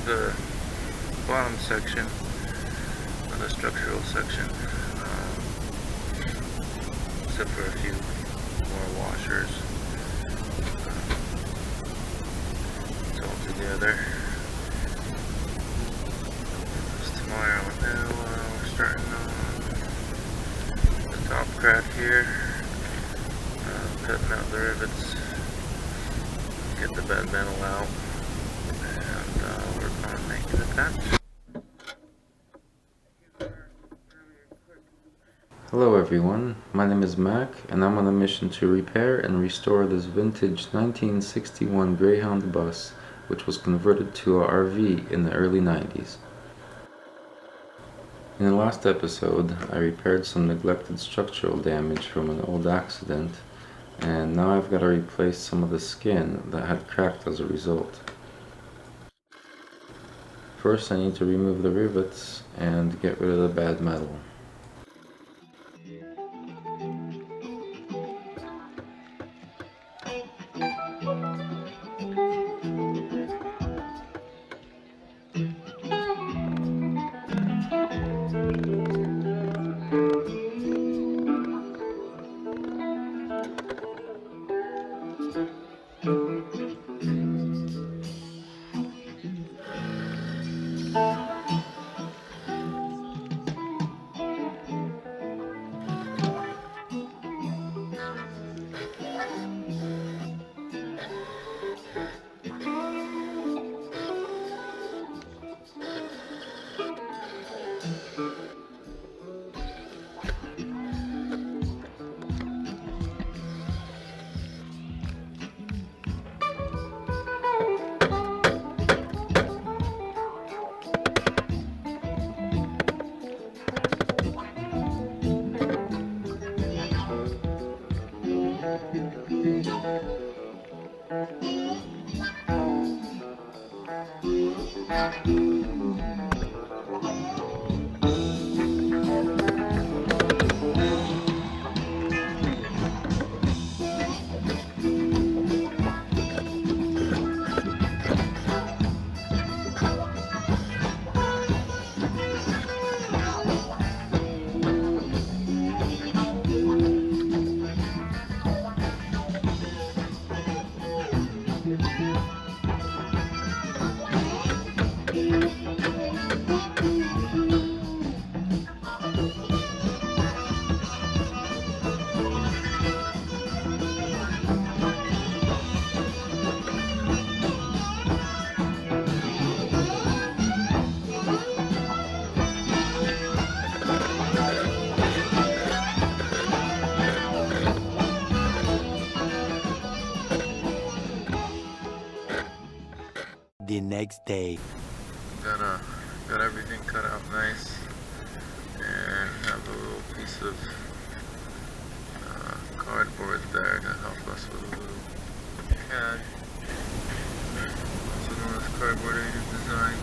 the bottom section of the structural section, except for a few more washers. It's all together. It's tomorrow. Now we're starting on the top crack here, cutting out the rivets, get the bed metal out, and work on making the patch. Hello everyone, my name is Mac and I'm on a mission to repair and restore this vintage 1961 Greyhound bus which was converted to a RV in the early 90s. In the last episode I repaired some neglected structural damage from an old accident, and now I've got to replace some of the skin that had cracked as a result. First I need to remove the rivets and get rid of the bad metal. The next day. Got everything cut out nice, and have a little piece of cardboard there to help us with a little CAD. Also known as cardboard aided design.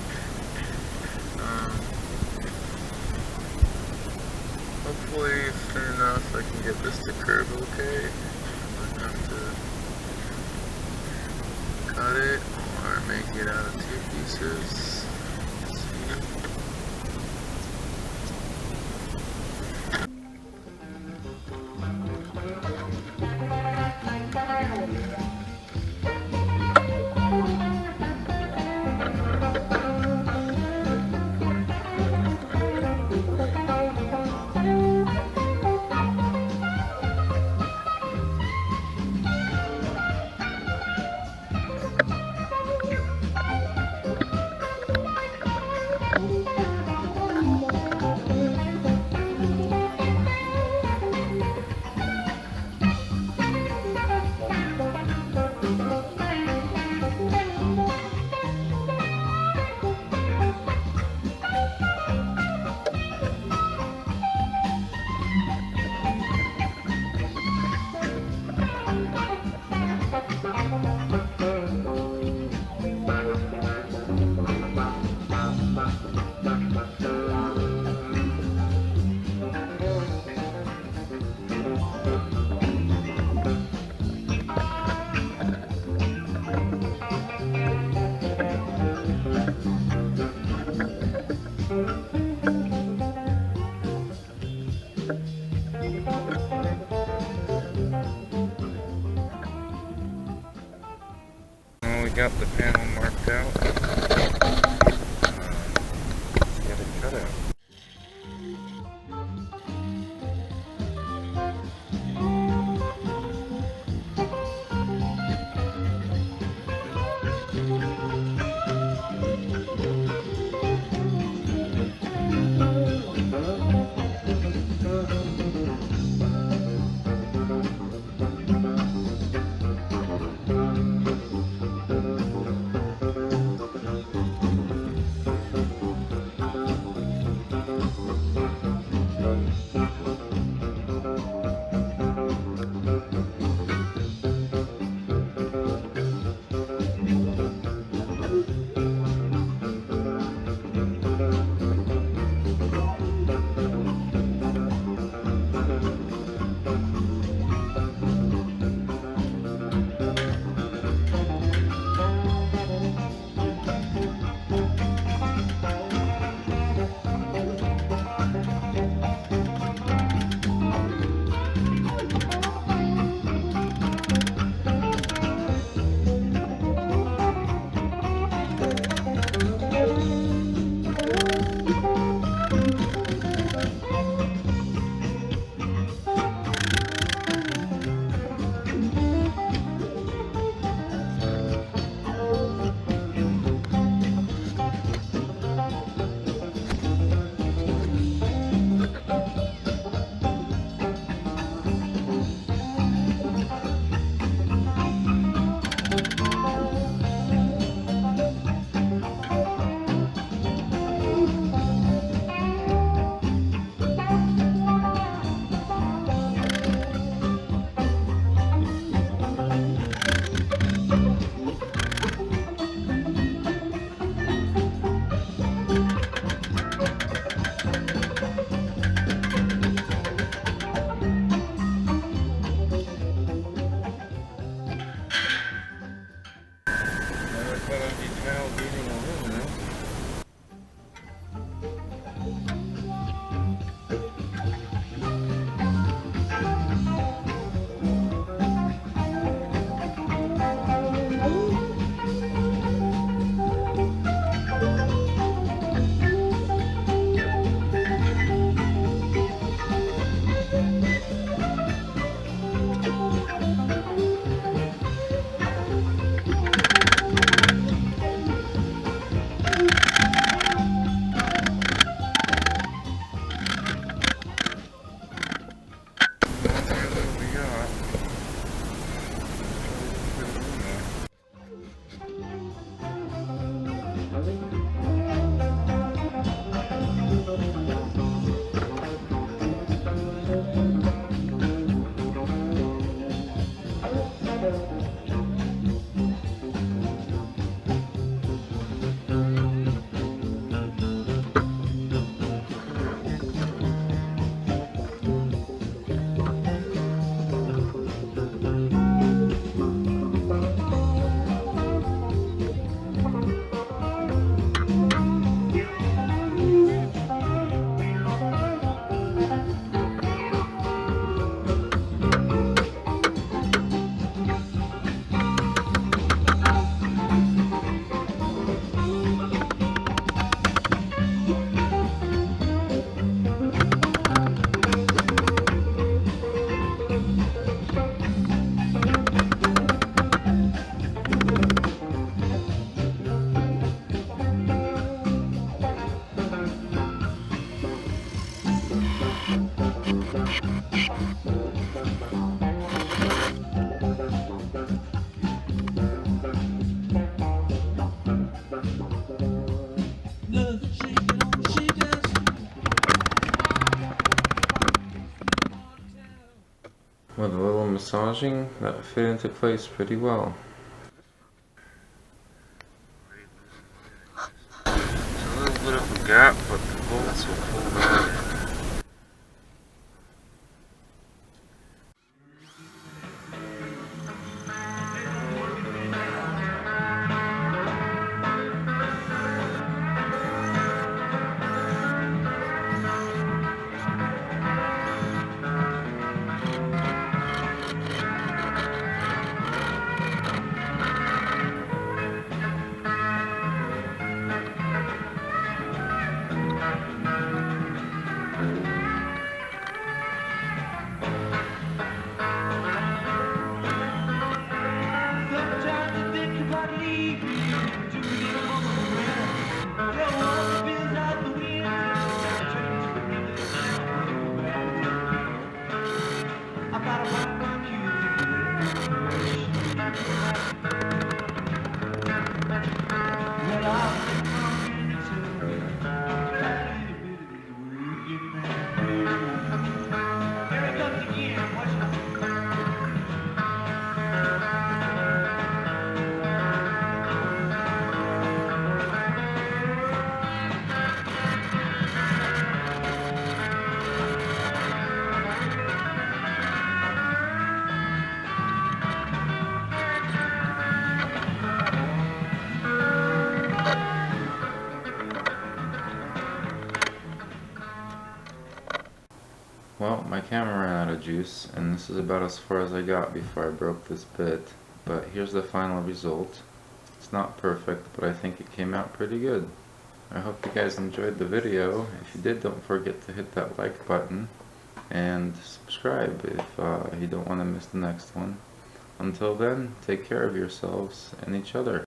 Hopefully it's thin enough I can get this to curve okay. I'm gonna have to cut it or make it out of two pieces. got the panel marked out. Let's get it cut out. With a little massaging, that fit into place pretty well. It's a little bit of a gap, but the bolts will pull right in. Well, my camera ran out of juice, and this is about as far as I got before I broke this bit, but here's the final result. It's not perfect, but I think it came out pretty good. I hope you guys enjoyed the video. If you did, don't forget to hit that like button, and subscribe if you don't want to miss the next one. Until then, take care of yourselves and each other.